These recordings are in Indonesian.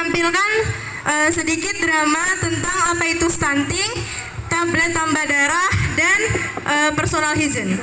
menampilkan sedikit drama tentang apa itu stunting, tablet tambah darah, dan personal hygiene.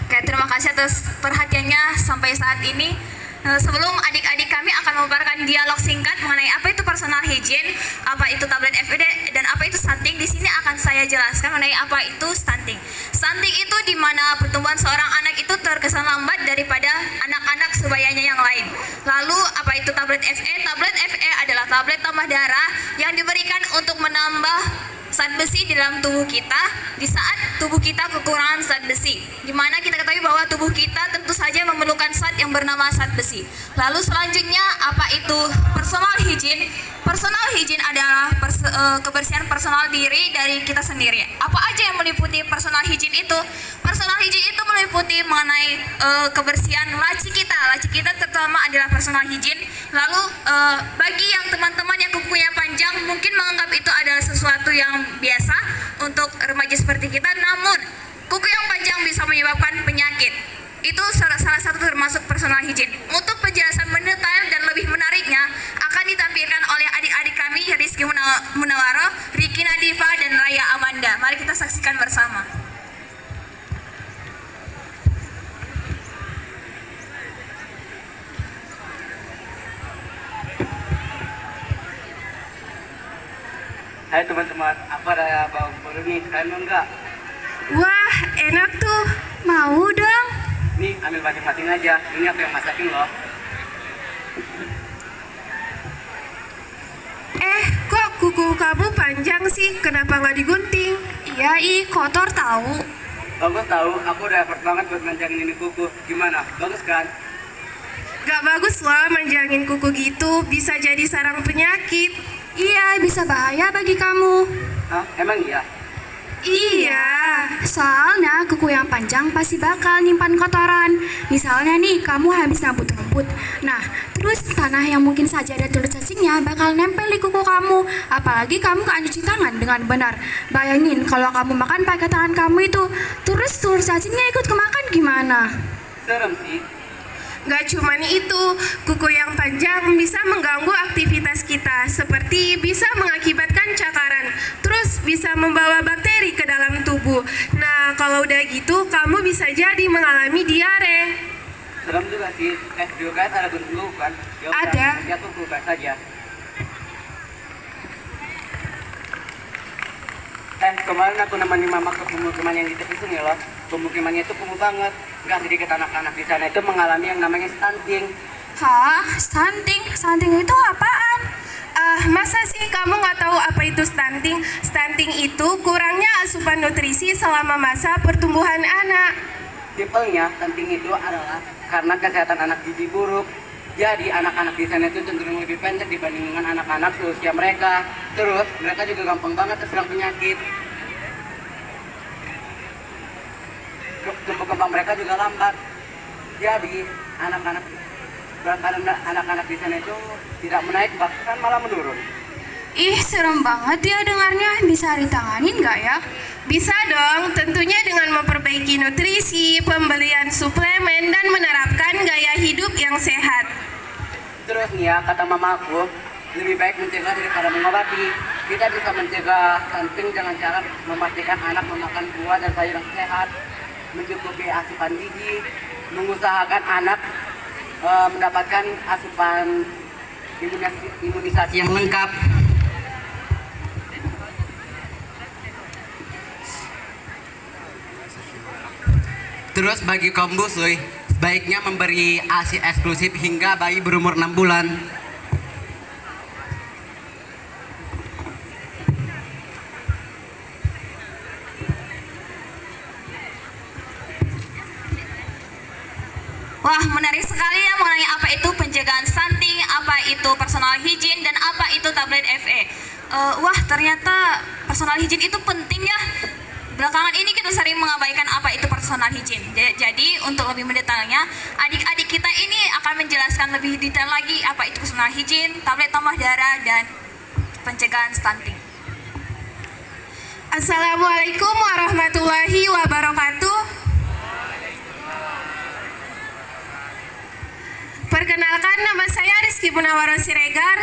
Oke, terima kasih atas perhatiannya sampai saat ini. Sebelum adik-adik kami akan membawakan dialog singkat mengenai apa itu personal hygiene, apa itu tablet FED, dan apa itu stunting, di sini akan saya jelaskan mengenai apa itu stunting. Stunting itu di mana pertumbuhan seorang anak itu terkesan lambat daripada anak-anak sebayanya yang lain. Lalu apa itu tablet FE? Tablet FE adalah tablet tambah darah yang diberikan untuk menambah zat besi di dalam tubuh kita di saat tubuh kita kekurangan zat besi, di mana kita ketahui bahwa tubuh kita tentu saja memerlukan zat yang bernama zat besi. Lalu selanjutnya apa itu personal hygiene? Personal hygiene adalah kebersihan personal diri dari kita sendiri. Apa aja yang meliputi personal hygiene itu? Personal hygiene itu meliputi mengenai kebersihan laci kita. Laci kita terutama adalah personal hygiene. Lalu bagi yang teman-teman yang kukunya panjang mungkin menganggap itu adalah sesuatu yang biasa untuk remaja seperti kita, namun kuku yang panjang bisa menyebabkan penyakit. Itu salah satu termasuk personal hygiene. Untuk penjelasan mendetail dan lebih menariknya akan ditampilkan oleh adik-adik kami Rizky Munawaro, Riki Nadifa, dan Raya Amanda. Mari kita saksikan bersama. Hai teman-teman, apa ada bau baru nih? Kalian mau nggak? Wah, enak tuh. Mau dong. Nih, ambil masing-masing aja. Ini aku yang masakin loh. Kok kuku kamu panjang sih? Kenapa nggak digunting? Iya, kotor tahu. Bagus tahu, aku udah effort banget buat manjangin ini kuku. Gimana? Bagus kan? Gak bagus loh manjangin kuku gitu. Bisa jadi sarang penyakit. Iya, bisa bahaya bagi kamu. Hah? Emang iya? Iya. Soalnya kuku yang panjang pasti bakal nyimpan kotoran. Misalnya nih, kamu habis rambut rambut. Nah, terus tanah yang mungkin saja ada telur cacingnya bakal nempel di kuku kamu. Apalagi kamu gak cuci tangan dengan benar. Bayangin kalau kamu makan pakai tangan kamu itu, terus telur cacingnya ikut kemakan gimana? Serem sih. Gak cuman itu, kuku yang panjang bisa mengganggu aktivitas kita, seperti bisa mengakibatkan cakaran, terus bisa membawa bakteri ke dalam tubuh. Nah, kalau udah gitu, kamu bisa jadi mengalami diare. Serem juga sih. Di UKS ada guru kan? Ya udah, Ada. nanti aku ke UKS aja. Kemarin aku nemenin mama ke pemukiman yang di tepi sini loh. Pemukimannya itu kumuh banget. Gak sedikit anak-anak di sana itu mengalami yang namanya stunting. Hah? Stunting? Stunting itu apaan? Masa sih kamu nggak tahu apa itu stunting? Stunting itu kurangnya asupan nutrisi selama masa pertumbuhan anak. Simpelnya, stunting itu adalah karena kesehatan anak gizi buruk. Jadi anak-anak di sana itu cenderung lebih pendek dibandingkan anak-anak seusia mereka. Terus mereka juga gampang banget terserang penyakit. Tumbuh kembang mereka juga lambat. Jadi anak-anak berat badan anak-anak di sana itu tidak menaik, bahkan malah menurun. Ih, serem banget ya dengarnya. Bisa ditanganin nggak ya? Bisa dong, tentunya dengan memperbaiki nutrisi, pembelian suplemen, dan menerapkan gaya hidup yang sehat. Terus nih ya, kata mamaku, lebih baik mencegah daripada mengobati. Kita bisa mencegah stunting dengan cara memastikan anak memakan buah dan sayur yang sehat, mencukupi asupan gizi, mengusahakan anak mendapatkan asupan imunisasi yang lengkap. Terus bagi kaum busui, sebaiknya memberi ASI eksklusif hingga bayi berumur 6 bulan. Wah, menarik sekali ya mengenai apa itu pencegahan stunting, apa itu personal hygiene, dan apa itu tablet FE. Wah, ternyata personal hygiene itu penting ya. Belakangan ini kita sering mengabaikan apa itu personal hygiene. Jadi untuk lebih mendetailnya, adik-adik kita ini akan menjelaskan lebih detail lagi apa itu personal hygiene, tablet tambah darah, dan pencegahan stunting. Assalamualaikum warahmatullahi wabarakatuh. Perkenalkan, nama saya Rizky Munawaro Siregar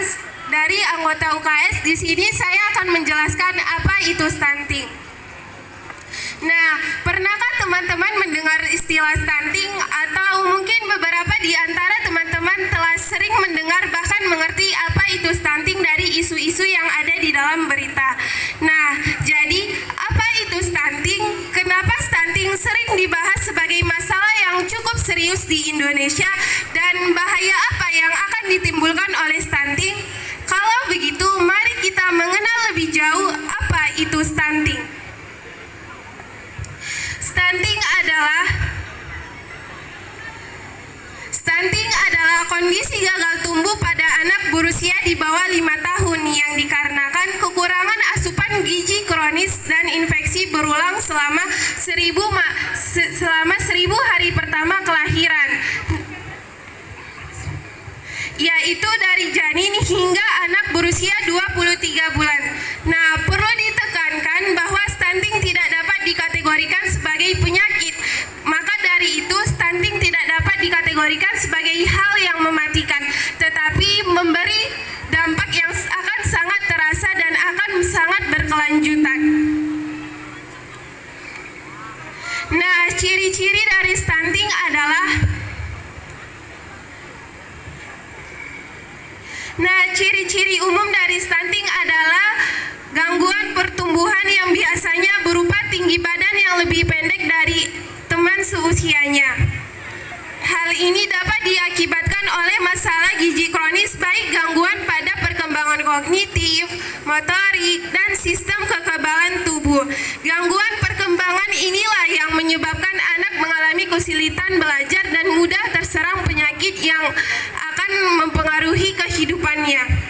dari anggota UKS. Di sini saya akan menjelaskan apa itu stunting. Nah, pernahkah teman-teman mendengar istilah stunting, atau mungkin beberapa di antara teman-teman telah sering mendengar bahkan mengerti apa itu stunting dari isu-isu yang ada di dalam berita. Nah, jadi apa itu stunting? Kenapa stunting sering dibahas sebagai masalah yang cukup serius di Indonesia, dan bahaya apa yang akan ditimbulkan oleh stunting? Kalau begitu, mari kita mengenal lebih jauh apa itu stunting. Stunting adalah kondisi gagal tumbuh pada anak berusia di bawah 5 tahun yang dikarenakan kekurangan asupan gizi kronis dan infeksi berulang selama 1000 hari pertama kelahiran, yaitu dari janin hingga anak berusia 23 bulan. Nah, perlu ditekankan bahwa stunting tidak dapat dikategorikan sebagai penyakit. Maka dari itu, stunting tidak dapat dikategorikan sebagai hal yang mematikan, tetapi memberi dampak yang akan sangat terasa dan akan sangat berkelanjutan. Nah, ciri-ciri dari stunting adalah ciri-ciri umum dari stunting adalah gangguan pertumbuhan yang biasanya berupa tinggi badan yang lebih pendek dari teman seusianya. Hal ini dapat diakibatkan oleh masalah gizi kronis, baik gangguan pada perkembangan kognitif, motorik, dan sistem kekebalan tubuh. Gangguan perkembangan inilah yang menyebabkan anak mengalami kesulitan belajar dan mudah terserang penyakit yang akan mempengaruhi kehidupannya.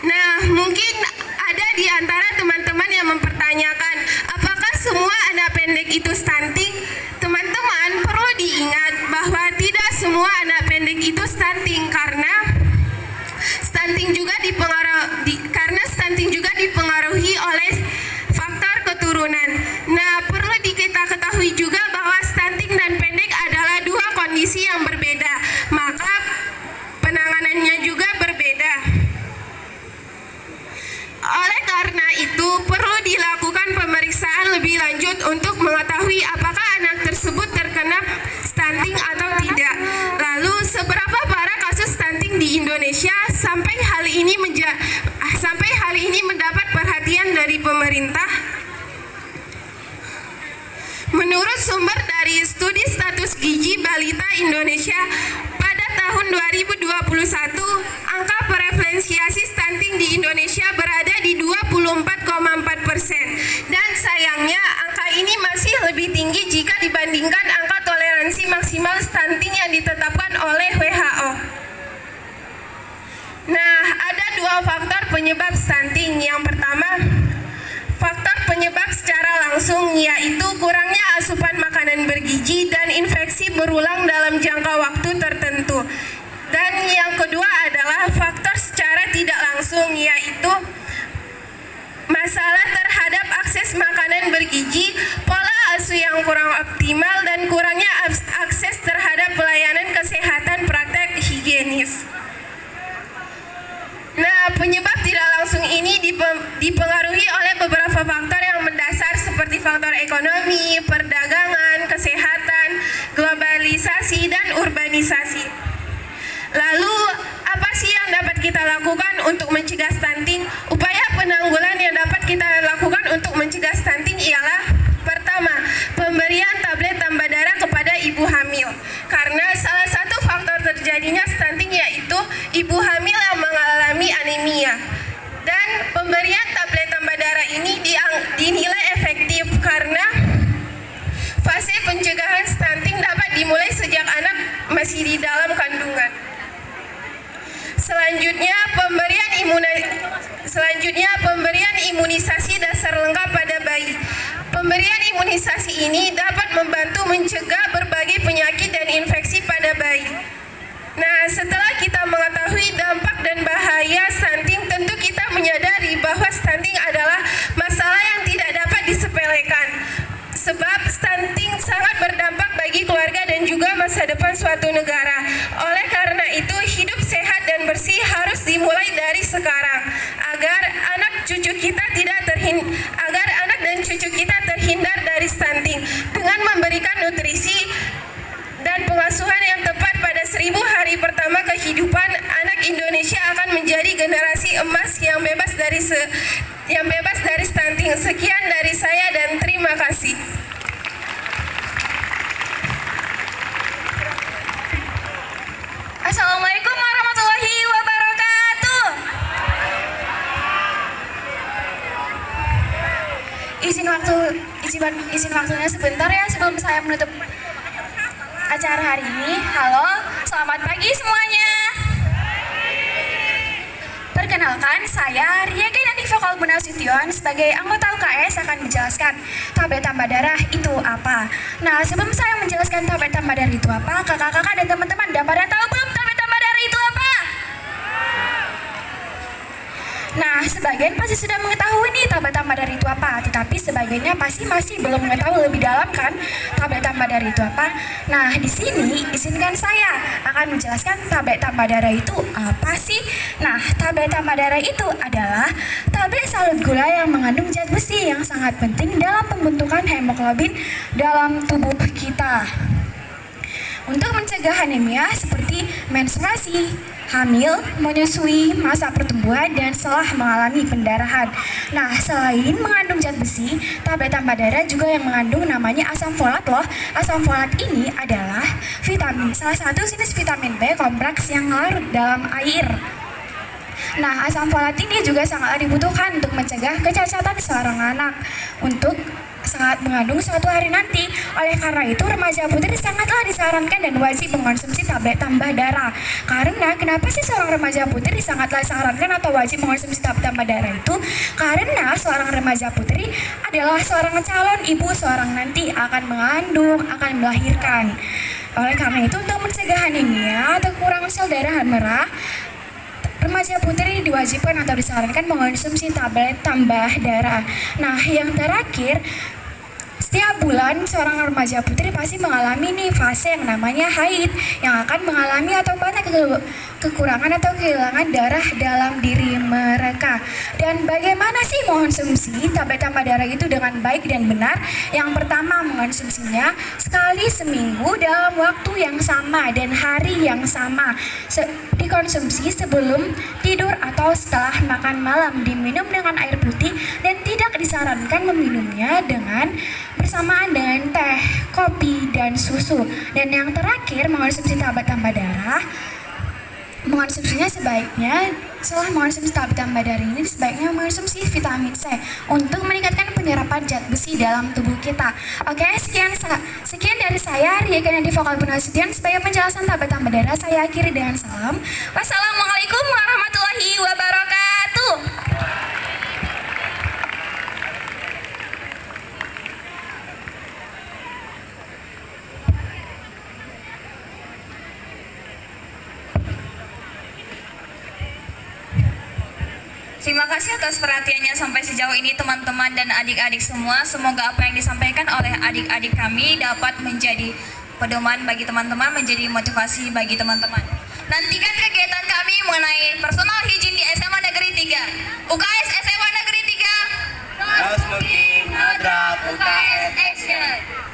Nah, mungkin ada di antara teman-teman yang mempertanyakan, apakah semua anak pendek itu stunting? Teman-teman perlu diingat bahwa tidak semua anak pendek itu stunting, karena stunting juga dipengaruhi oleh faktor keturunan. Nah, perlu kita ketahui juga bahwa stunting dan pendek adalah dua kondisi yang berbeda, maka penanganannya juga berbeda. Oleh karena itu, perlu dilakukan pemeriksaan lebih lanjut untuk mengetahui apakah anak tersebut terkena stunting atau tidak. Lalu, seberapa parah kasus stunting di Indonesia sampai hal ini mendapat perhatian dari pemerintah? Menurut sumber dari studi status gizi balita Indonesia pada tahun 2021, angka prevalensi stunting di Indonesia berada di 24,4%. Dan sayangnya angka ini masih lebih tinggi jika dibandingkan angka toleransi maksimal stunting yang ditetapkan oleh WHO. Nah, ada dua faktor penyebab stunting. Yang pertama, faktor penyebab secara langsung, yaitu kurangnya asupan makanan bergizi dan infeksi berulang dalam jangka waktu tertentu. Dan yang kedua adalah faktor secara tidak langsung, yaitu masalah terhadap akses makanan bergizi, pola asuh yang kurang optimal, dan kurangnya akses terhadap pelayanan kesehatan praktek higienis. Nah, penyebab tidak langsung ini dipengaruhi oleh beberapa faktor yang mendasar seperti faktor ekonomi, perdagangan, kesehatan, globalisasi, dan urbanisasi. Lalu, apa sih yang dapat kita lakukan untuk mencegah stunting? Upaya penanggulangan yang dapat kita lakukan untuk mencegah stunting ialah: pertama, pemberian tablet tambah darah kepada ibu hamil. Karena salah satu faktor terjadinya stunting yaitu ibu hamil yang mengalami anemia. Dan pemberian tablet tambah darah ini dinilai efektif karena fase pencegahan stunting dapat dimulai sejak anak masih di dalam kandungan. Selanjutnya, pemberian imunisasi dasar lengkap pada bayi. Pemberian imunisasi ini dapat membantu mencegah berbagai penyakit dan infeksi pada bayi. Nah, setelah kita mengetahui dampak dan bahaya stunting, tentu kita menyadari bahwa stunting adalah masalah yang tidak dapat disepelekan. Sebab stunting sangat berdampak bagi keluarga dan juga masa depan suatu negara. Oleh karena itu, hidup sehat dan bersih harus dimulai dari sekarang agar anak dan cucu kita terhindar dari stunting dengan memberikan nutrisi dan pengasuhan yang tepat pada 1000 hari pertama kehidupan. Anak Indonesia akan menjadi generasi emas yang bebas dari stunting. Sekian dari saya dan terima kasih. Assalamualaikum warahmatullahi wabarakatuh. Izin waktunya sebentar ya sebelum saya menutup acara hari ini. Halo, selamat pagi semuanya. Perkenalkan, saya Ria Kainandi Vokal Bunasution sebagai anggota UKS akan menjelaskan tablet tambah darah itu apa. Nah, sebelum saya menjelaskan tablet tambah darah itu apa, kakak-kakak dan teman-teman udah pada tahu belum tablet tambah darah itu apa? Nah, sebagian pasti sudah mengetahui nih tablet tambah darah itu apa, tetapi sebagiannya pasti masih belum mengetahui lebih dalam kan tablet tambah darah itu apa. Nah, di sini izinkan saya akan menjelaskan tablet tambah darah itu apa sih. Nah, tablet tambah darah itu adalah tablet salut gula yang mengandung zat besi yang sangat penting dalam pembentukan hemoglobin dalam tubuh kita. Untuk mencegah anemia seperti menstruasi, hamil, menyusui, masa pertumbuhan, dan setelah mengalami pendarahan. Nah, selain mengandung zat besi, tablet tambah darah juga yang mengandung namanya asam folat loh. Asam folat ini adalah vitamin, salah satu jenis vitamin B kompleks yang larut dalam air. Nah, asam folat ini juga sangat dibutuhkan untuk mencegah kecacatan seorang anak untuk sangat mengandung suatu hari nanti. Oleh karena itu, remaja putri sangatlah disarankan dan wajib mengonsumsi tablet tambah darah. Karena kenapa sih seorang remaja putri sangatlah disarankan atau wajib mengonsumsi tablet tambah darah itu? Karena seorang remaja putri adalah seorang calon ibu seorang nanti akan mengandung, akan melahirkan. Oleh karena itu, untuk mencegah anemia atau kurang sel darah merah, remaja putri diwajibkan atau disarankan mengonsumsi tablet tambah darah. Nah, yang terakhir, setiap bulan seorang remaja putri pasti mengalami nih fase yang namanya haid, yang akan mengalami atau banyak kekurangan atau kehilangan darah dalam diri mereka. Dan bagaimana sih mengonsumsi tablet tambah darah itu dengan baik dan benar? Yang pertama, mengonsumsinya sekali seminggu dalam waktu yang sama dan hari yang sama. Dikonsumsi sebelum tidur atau setelah makan malam, diminum dengan air putih dan tidak disarankan meminumnya bersamaan dengan teh, kopi, dan susu. Dan yang terakhir, mengonsumsi tablet tambah darah. Mengonsumsinya sebaiknya setelah mengonsumsi tablet tambah darah ini sebaiknya mengonsumsi vitamin C untuk meningkatkan penyerapan zat besi dalam tubuh kita. Oke, sekian dari saya Ria Kainandi Vokal Bunasution sebagai penjelasan tablet tambah darah. Saya akhiri dengan salam. Wassalamualaikum warahmatullahi wabarakatuh. Terima kasih atas perhatiannya sampai sejauh ini teman-teman dan adik-adik semua. Semoga apa yang disampaikan oleh adik-adik kami dapat menjadi pedoman bagi teman-teman, menjadi motivasi bagi teman-teman. Nantikan kegiatan kami mengenai personal hygiene di SMA Negeri 3. UKS SMA Negeri 3. Terus looking, nodrat, UKS Action.